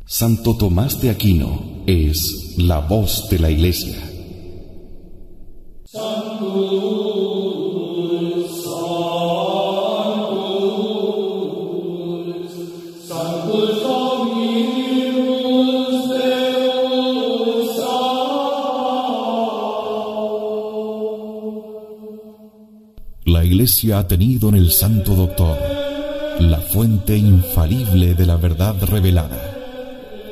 Santo Tomás de Aquino es la voz de la Iglesia. La Iglesia ha tenido en el Santo Doctor la fuente infalible de la verdad revelada.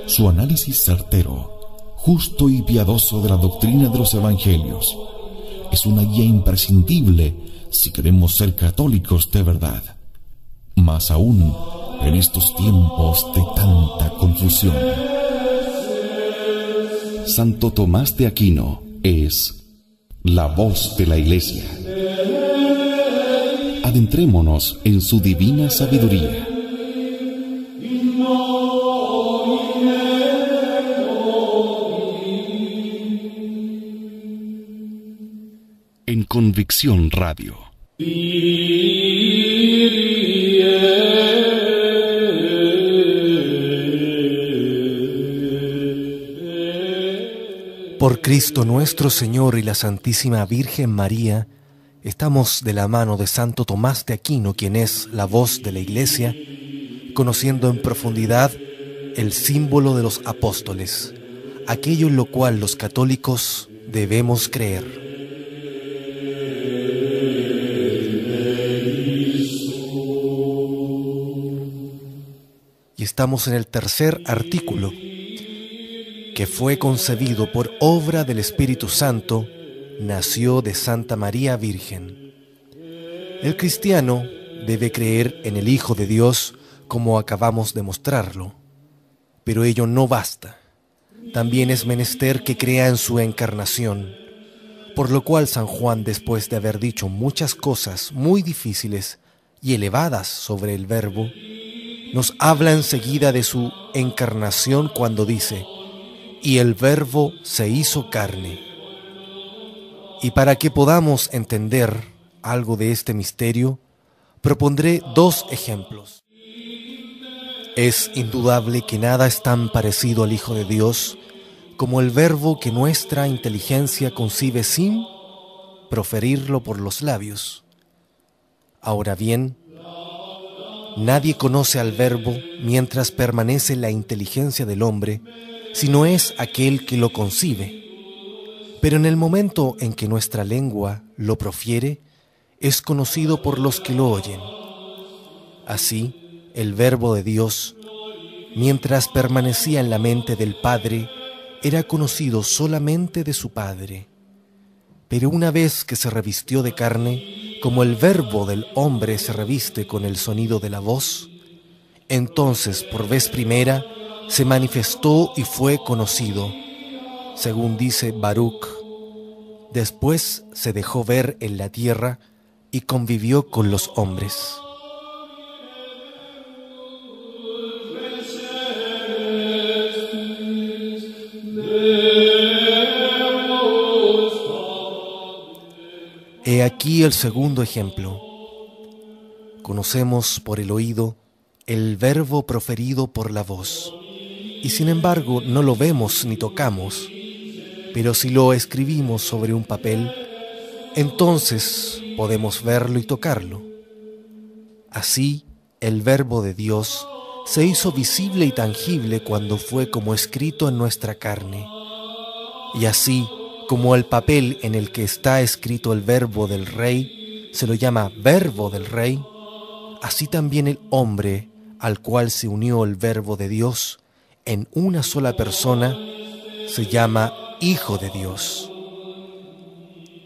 Su análisis certero, justo y piadoso de la doctrina de los Evangelios es una guía imprescindible si queremos ser católicos de verdad, más aún en estos tiempos de tanta confusión. Santo Tomás de Aquino es la voz de la Iglesia. Adentrémonos en su divina sabiduría. En Convicción Radio. Por Cristo nuestro Señor y la Santísima Virgen María, estamos de la mano de Santo Tomás de Aquino, quien es la voz de la Iglesia, conociendo en profundidad el símbolo de los apóstoles, aquello en lo cual los católicos debemos creer. Y estamos en el tercer artículo, que fue concebido por obra del Espíritu Santo, nació de Santa María Virgen. El cristiano debe creer en el Hijo de Dios, como acabamos de mostrarlo, pero ello no basta. También es menester que crea en su encarnación, por lo cual San Juan, después de haber dicho muchas cosas muy difíciles y elevadas sobre el Verbo, nos habla enseguida de su encarnación cuando dice: «Y el Verbo se hizo carne». Y para que podamos entender algo de este misterio, propondré dos ejemplos. Es indudable que nada es tan parecido al Hijo de Dios como el Verbo que nuestra inteligencia concibe sin proferirlo por los labios. Ahora bien, nadie conoce al Verbo mientras permanece la inteligencia del hombre, sino es aquel que lo concibe. Pero en el momento en que nuestra lengua lo profiere, es conocido por los que lo oyen. Así, el Verbo de Dios, mientras permanecía en la mente del Padre, era conocido solamente de su Padre. Pero una vez que se revistió de carne, como el Verbo del hombre se reviste con el sonido de la voz, entonces por vez primera se manifestó y fue conocido, según dice Baruch. Después se dejó ver en la tierra y convivió con los hombres. He aquí el segundo ejemplo. Conocemos por el oído el Verbo proferido por la voz, y sin embargo no lo vemos ni tocamos, pero si lo escribimos sobre un papel, entonces podemos verlo y tocarlo. Así, el Verbo de Dios se hizo visible y tangible cuando fue como escrito en nuestra carne. Y así, como el papel en el que está escrito el Verbo del Rey se lo llama Verbo del Rey, así también el hombre al cual se unió el Verbo de Dios en una sola persona se llama Hijo de Dios.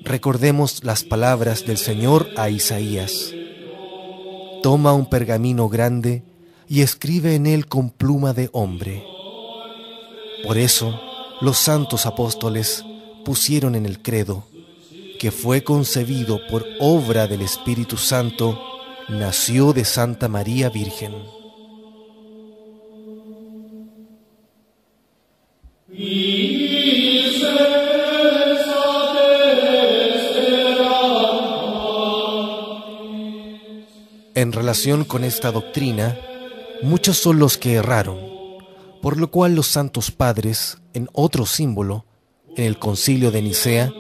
Recordemos las palabras del Señor a Isaías: «Toma un pergamino grande y escribe en él con pluma de hombre». Por eso, los santos apóstoles pusieron en el credo que fue concebido por obra del Espíritu Santo, nació de Santa María Virgen. En relación con esta doctrina, muchos son los que erraron, por lo cual los santos padres, en otro símbolo, en el Concilio de Nicea,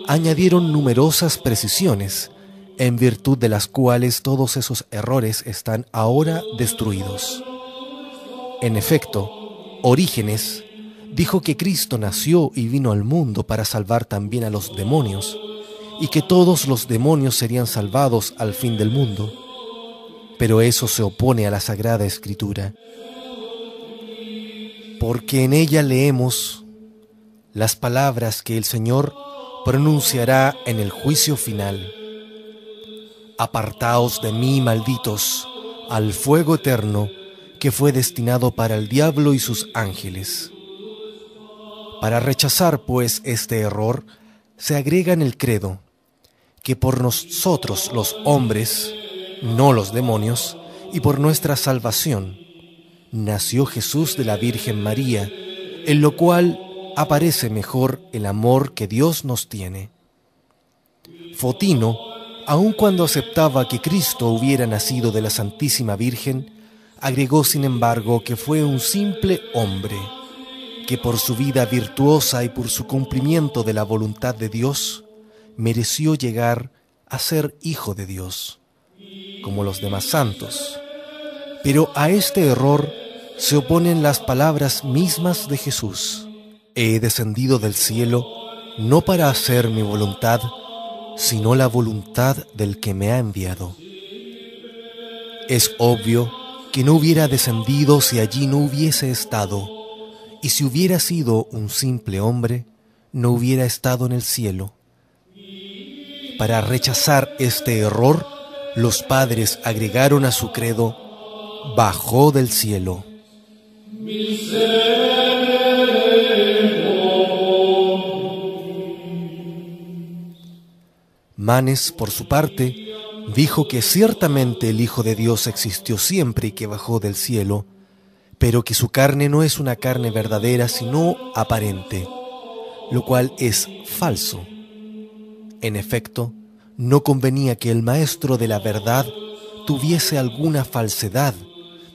añadieron numerosas precisiones, en virtud de las cuales todos esos errores están ahora destruidos. En efecto, Orígenes dijo que Cristo nació y vino al mundo para salvar también a los demonios, y que todos los demonios serían salvados al fin del mundo. Pero eso se opone a la Sagrada Escritura, porque en ella leemos las palabras que el Señor pronunciará en el juicio final. Apartaos de mí, malditos, al fuego eterno que fue destinado para el diablo y sus ángeles. Para rechazar, pues, este error, se agrega en el credo que por nosotros los hombres, no los demonios, y por nuestra salvación, nació Jesús de la Virgen María, en lo cual aparece mejor el amor que Dios nos tiene. Fotino, aun cuando aceptaba que Cristo hubiera nacido de la Santísima Virgen, agregó sin embargo que fue un simple hombre, que por su vida virtuosa y por su cumplimiento de la voluntad de Dios, mereció llegar a ser hijo de Dios, como los demás santos. Pero a este error se oponen las palabras mismas de Jesús: he descendido del cielo no para hacer mi voluntad, sino la voluntad del que me ha enviado. Es obvio que no hubiera descendido si allí no hubiese estado, y si hubiera sido un simple hombre, no hubiera estado en el cielo. Para rechazar este error, los padres agregaron a su credo: bajó del cielo. Manes, por su parte, dijo que ciertamente el Hijo de Dios existió siempre y que bajó del cielo, pero que su carne no es una carne verdadera, sino aparente, lo cual es falso. En efecto, no convenía que el Maestro de la verdad tuviese alguna falsedad,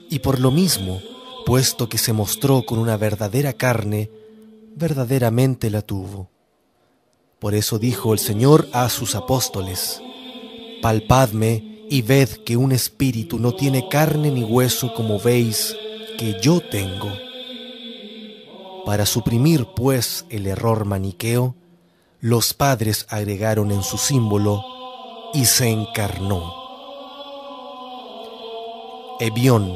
y por lo mismo, puesto que se mostró con una verdadera carne, verdaderamente la tuvo. Por eso dijo el Señor a sus apóstoles: palpadme y ved que un espíritu no tiene carne ni hueso como veis que yo tengo. Para suprimir, pues, el error maniqueo, los padres agregaron en su símbolo: y se encarnó. Ebión,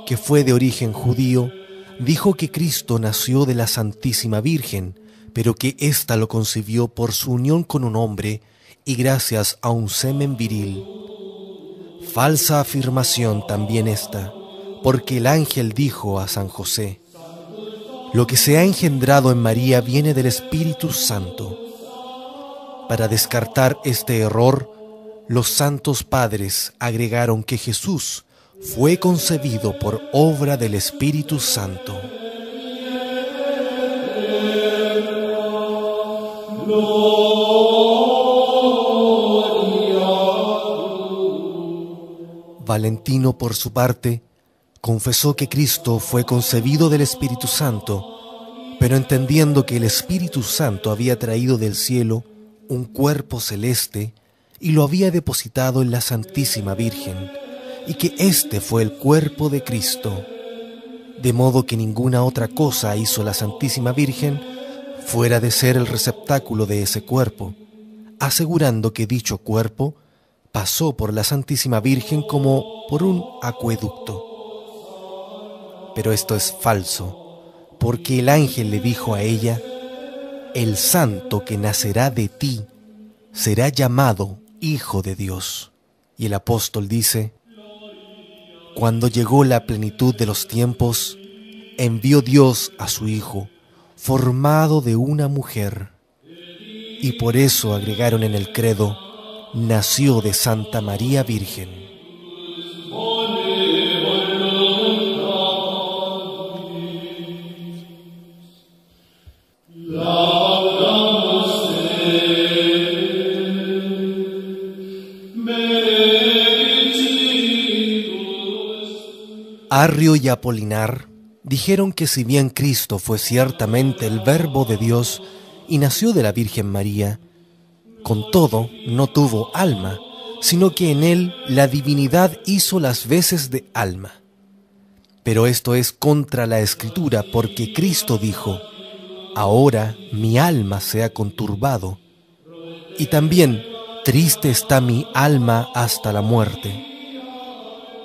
que fue de origen judío, dijo que Cristo nació de la Santísima Virgen, pero que ésta lo concibió por su unión con un hombre y gracias a un semen viril. Falsa afirmación también esta, porque el ángel dijo a San José: lo que se ha engendrado en María viene del Espíritu Santo. Para descartar este error, los santos padres agregaron que Jesús fue concebido por obra del Espíritu Santo. Valentino, por su parte, confesó que Cristo fue concebido del Espíritu Santo, pero entendiendo que el Espíritu Santo había traído del cielo un cuerpo celeste y lo había depositado en la Santísima Virgen, y que éste fue el cuerpo de Cristo, de modo que ninguna otra cosa hizo la Santísima Virgen fuera de ser el receptáculo de ese cuerpo, asegurando que dicho cuerpo pasó por la Santísima Virgen como por un acueducto. Pero esto es falso, porque el ángel le dijo a ella: el santo que nacerá de ti será llamado Hijo de Dios. Y el apóstol dice: cuando llegó la plenitud de los tiempos, envió Dios a su Hijo, formado de una mujer. Y por eso agregaron en el credo: nació de Santa María Virgen. Arrio y Apolinar dijeron que si bien Cristo fue ciertamente el Verbo de Dios y nació de la Virgen María, con todo no tuvo alma, sino que en él la divinidad hizo las veces de alma. Pero esto es contra la Escritura, porque Cristo dijo: ahora mi alma se ha conturbado, y también triste está mi alma hasta la muerte.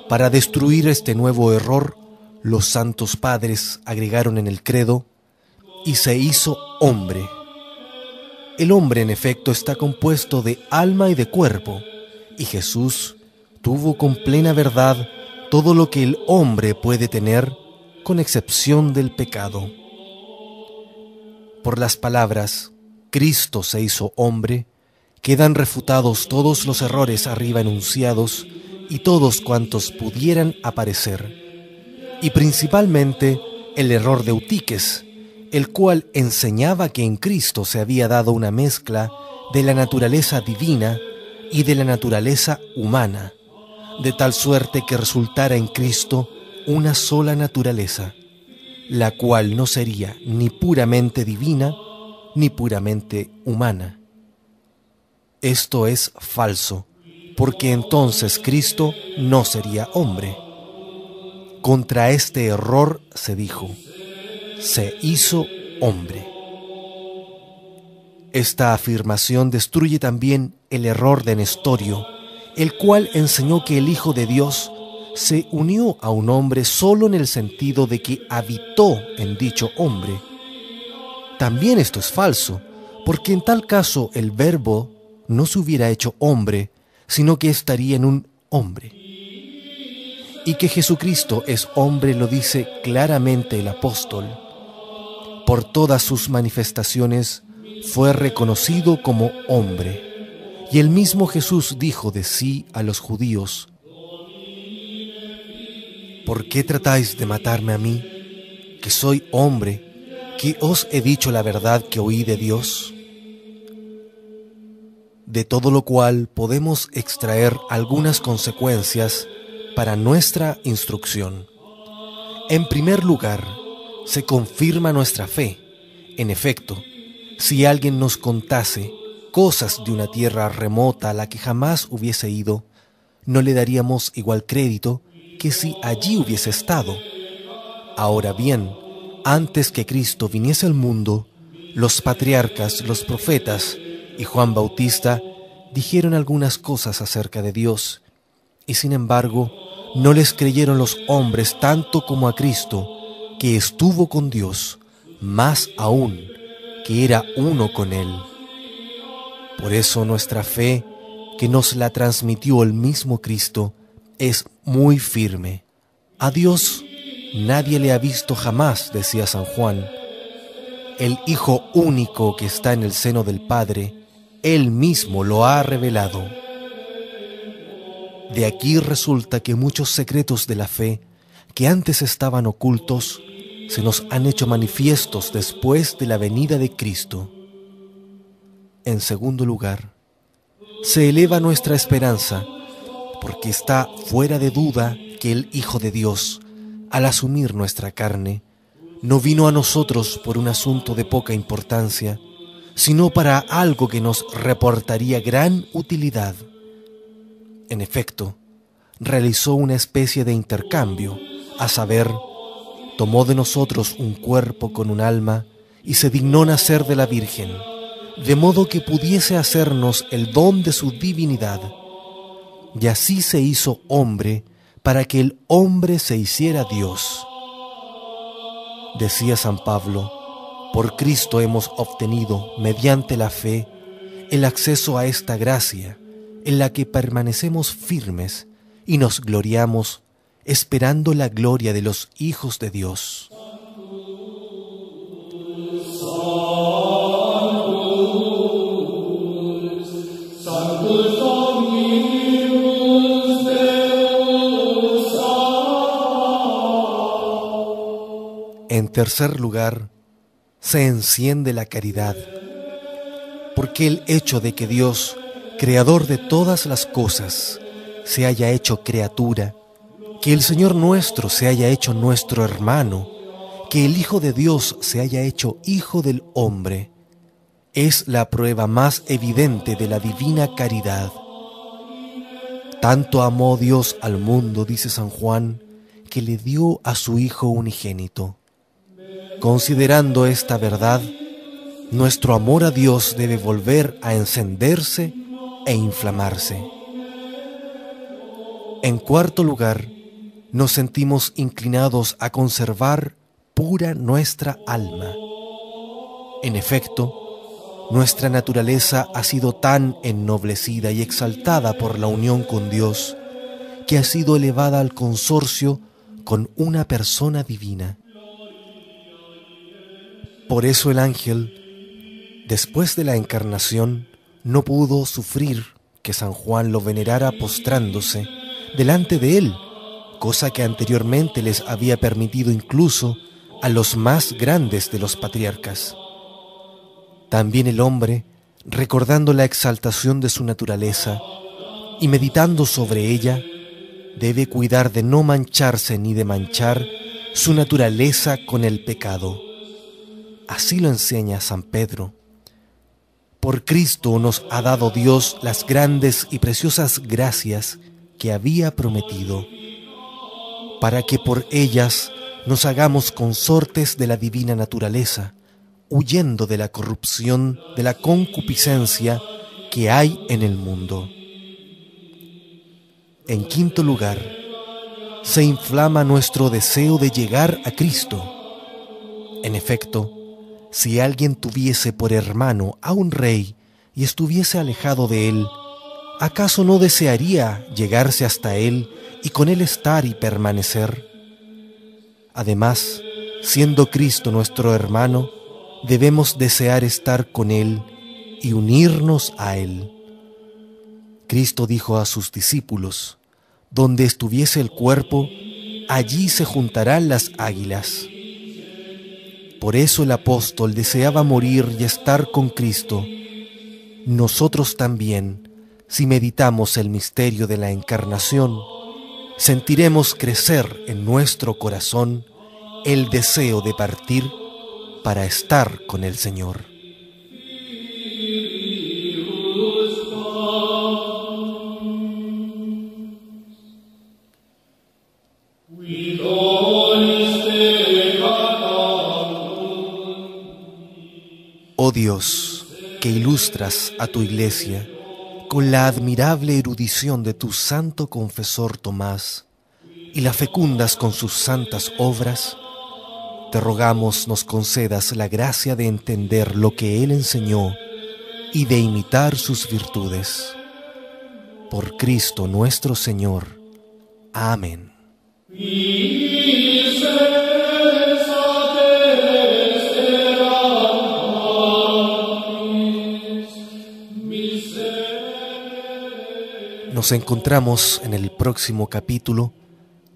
Para destruir este nuevo error, los santos padres agregaron en el credo: y se hizo hombre. El hombre, en efecto, está compuesto de alma y de cuerpo, y Jesús tuvo con plena verdad todo lo que el hombre puede tener, con excepción del pecado. Por las palabras Cristo se hizo hombre, quedan refutados todos los errores arriba enunciados y todos cuantos pudieran aparecer, y principalmente el error de Eutiques, el cual enseñaba que en Cristo se había dado una mezcla de la naturaleza divina y de la naturaleza humana, de tal suerte que resultara en Cristo una sola naturaleza, la cual no sería ni puramente divina ni puramente humana. Esto es falso, porque entonces Cristo no sería hombre. Contra este error se dijo: se hizo hombre. Esta afirmación destruye también el error de Nestorio, el cual enseñó que el Hijo de Dios se unió a un hombre solo en el sentido de que habitó en dicho hombre. También esto es falso, porque en tal caso el Verbo no se hubiera hecho hombre, sino que estaría en un hombre. Y que Jesucristo es hombre lo dice claramente el apóstol. Por todas sus manifestaciones fue reconocido como hombre. Y el mismo Jesús dijo de sí a los judíos: ¿por qué tratáis de matarme a mí, que soy hombre, que os he dicho la verdad que oí de Dios? De todo lo cual podemos extraer algunas consecuencias para nuestra instrucción. En primer lugar, se confirma nuestra fe. En efecto, si alguien nos contase cosas de una tierra remota a la que jamás hubiese ido, no le daríamos igual crédito que si allí hubiese estado. Ahora bien, antes que Cristo viniese al mundo, los patriarcas, los profetas y Juan Bautista dijeron algunas cosas acerca de Dios, y sin embargo no les creyeron los hombres tanto como a Cristo, que estuvo con Dios, más aún, que era uno con Él. Por eso nuestra fe, que nos la transmitió el mismo Cristo, es muy firme. A Dios nadie le ha visto jamás, decía San Juan. El Hijo único que está en el seno del Padre, Él mismo lo ha revelado. De aquí resulta que muchos secretos de la fe, que antes estaban ocultos, se nos han hecho manifiestos después de la venida de Cristo. En segundo lugar, se eleva nuestra esperanza, porque está fuera de duda que el Hijo de Dios, al asumir nuestra carne, no vino a nosotros por un asunto de poca importancia, sino para algo que nos reportaría gran utilidad. En efecto, realizó una especie de intercambio, a saber, tomó de nosotros un cuerpo con un alma y se dignó nacer de la Virgen, de modo que pudiese hacernos el don de su divinidad. Y así se hizo hombre para que el hombre se hiciera Dios. Decía San Pablo: por Cristo hemos obtenido, mediante la fe, el acceso a esta gracia, en la que permanecemos firmes y nos gloriamos, esperando la gloria de los hijos de Dios. En tercer lugar, se enciende la caridad, porque el hecho de que Dios, creador de todas las cosas, se haya hecho criatura, que el Señor nuestro se haya hecho nuestro hermano, que el Hijo de Dios se haya hecho Hijo del hombre es la prueba más evidente de la divina caridad. Tanto amó Dios al mundo, dice San Juan, que le dio a su Hijo unigénito. Considerando esta verdad, nuestro amor a Dios debe volver a encenderse e inflamarse. En cuarto lugar, nos sentimos inclinados a conservar pura nuestra alma. En efecto, nuestra naturaleza ha sido tan ennoblecida y exaltada por la unión con Dios, que ha sido elevada al consorcio con una persona divina. Por eso el ángel, después de la encarnación, no pudo sufrir que San Juan lo venerara postrándose delante de él, cosa que anteriormente les había permitido incluso a los más grandes de los patriarcas. También el hombre, recordando la exaltación de su naturaleza y meditando sobre ella, debe cuidar de no mancharse ni de manchar su naturaleza con el pecado. Así lo enseña San Pedro. Por Cristo nos ha dado Dios las grandes y preciosas gracias que había prometido, para que por ellas nos hagamos consortes de la divina naturaleza, huyendo de la corrupción, de la concupiscencia que hay en el mundo. En quinto lugar, se inflama nuestro deseo de llegar a Cristo. En efecto, si alguien tuviese por hermano a un rey y estuviese alejado de él, ¿acaso no desearía llegarse hasta él y con él estar y permanecer? Además, siendo Cristo nuestro hermano, debemos desear estar con él y unirnos a él. Cristo dijo a sus discípulos: donde estuviese el cuerpo, allí se juntarán las águilas. Por eso el apóstol deseaba morir y estar con Cristo. Nosotros también, si meditamos el misterio de la encarnación, sentiremos crecer en nuestro corazón el deseo de partir para estar con el Señor. Oh Dios, que ilustras a tu Iglesia con la admirable erudición de tu santo confesor Tomás y la fecundas con sus santas obras, te rogamos nos concedas la gracia de entender lo que él enseñó y de imitar sus virtudes. Por Cristo nuestro Señor. Amén. Nos encontramos en el próximo capítulo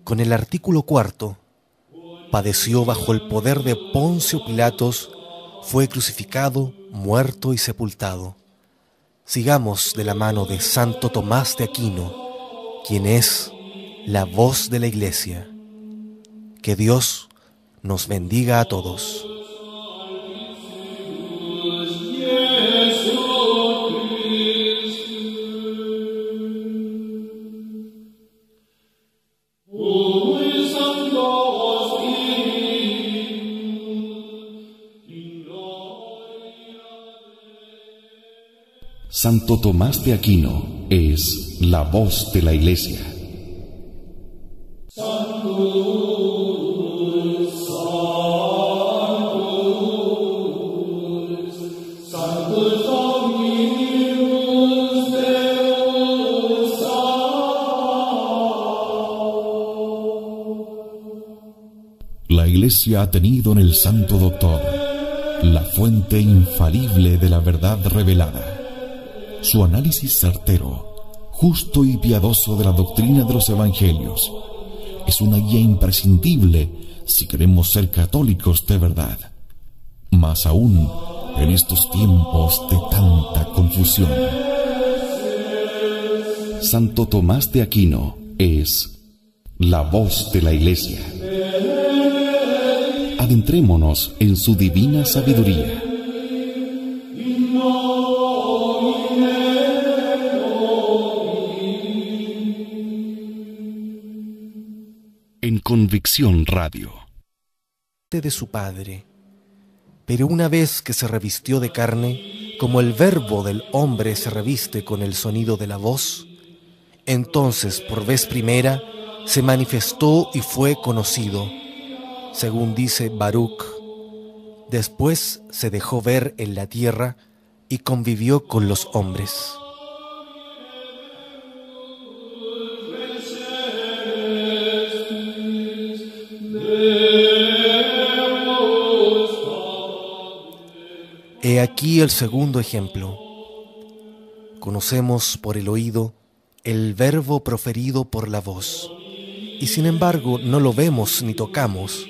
con el artículo 4. Padeció bajo el poder de Poncio Pilatos, fue crucificado, muerto y sepultado. Sigamos de la mano de Santo Tomás de Aquino, quien es la voz de la Iglesia. Que Dios nos bendiga a todos. Santo Tomás de Aquino es la voz de la Iglesia. La Iglesia ha tenido en el Santo Doctor la fuente infalible de la verdad revelada. Su análisis certero, justo y piadoso de la doctrina de los Evangelios es una guía imprescindible si queremos ser católicos de verdad, más aún en estos tiempos de tanta confusión. Santo Tomás de Aquino es la voz de la Iglesia. Adentrémonos en su divina sabiduría. En Convicción Radio. De su Padre. Pero una vez que se revistió de carne, como el verbo del hombre se reviste con el sonido de la voz, entonces por vez primera se manifestó y fue conocido, según dice Baruch. Después se dejó ver en la tierra y convivió con los hombres. He aquí el segundo ejemplo. Conocemos por el oído el verbo proferido por la voz, y sin embargo no lo vemos ni tocamos,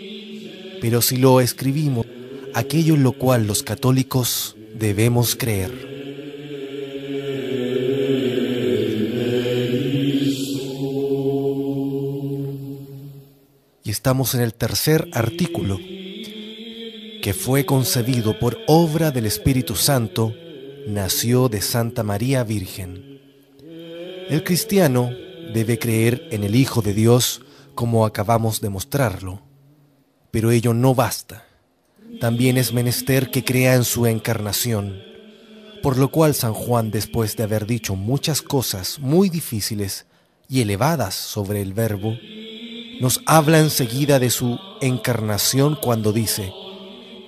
pero si lo escribimos, aquello en lo cual los católicos debemos creer. Y estamos en el tercer artículo, que fue concebido por obra del Espíritu Santo, nació de Santa María Virgen. El cristiano debe creer en el Hijo de Dios como acabamos de mostrarlo, pero ello no basta. También es menester que crea en su encarnación, por lo cual San Juan, después de haber dicho muchas cosas muy difíciles y elevadas sobre el Verbo, nos habla enseguida de su encarnación cuando dice: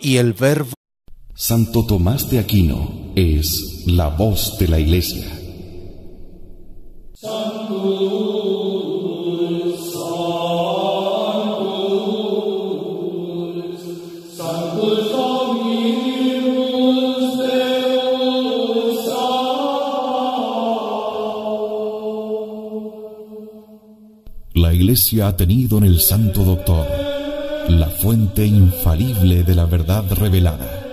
y el Verbo. Santo Tomás de Aquino es la voz de la Iglesia. La Iglesia ha tenido en el Santo Doctor la fuente infalible de la verdad revelada.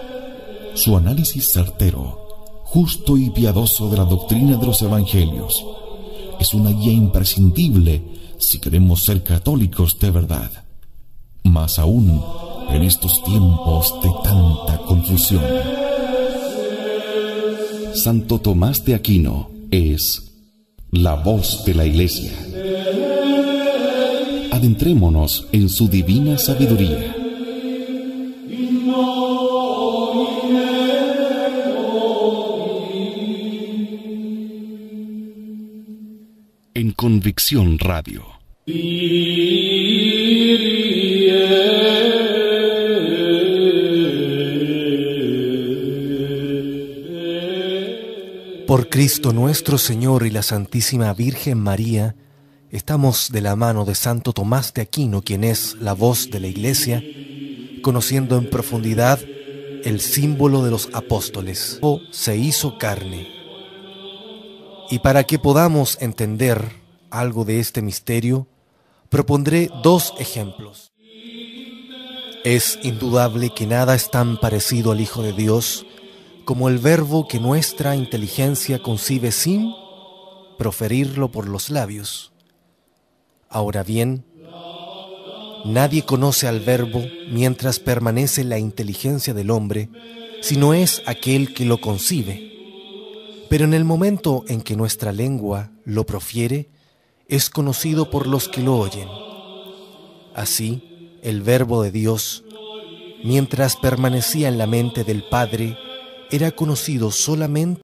Su análisis certero, justo y piadoso de la doctrina de los evangelios es una guía imprescindible si queremos ser católicos de verdad, más aún en estos tiempos de tanta confusión. Santo Tomás de Aquino es la voz de la Iglesia. Adentrémonos en su divina sabiduría. En Convicción Radio. Por Cristo nuestro Señor y la Santísima Virgen María, estamos de la mano de Santo Tomás de Aquino, quien es la voz de la Iglesia, conociendo en profundidad el símbolo de los apóstoles. Se hizo carne. Y para que podamos entender algo de este misterio, propondré dos ejemplos. Es indudable que nada es tan parecido al Hijo de Dios como el verbo que nuestra inteligencia concibe sin proferirlo por los labios. Ahora bien, nadie conoce al verbo mientras permanece la inteligencia del hombre, sino es aquel que lo concibe. Pero en el momento en que nuestra lengua lo profiere, es conocido por los que lo oyen. Así, el verbo de Dios, mientras permanecía en la mente del Padre, era conocido solamente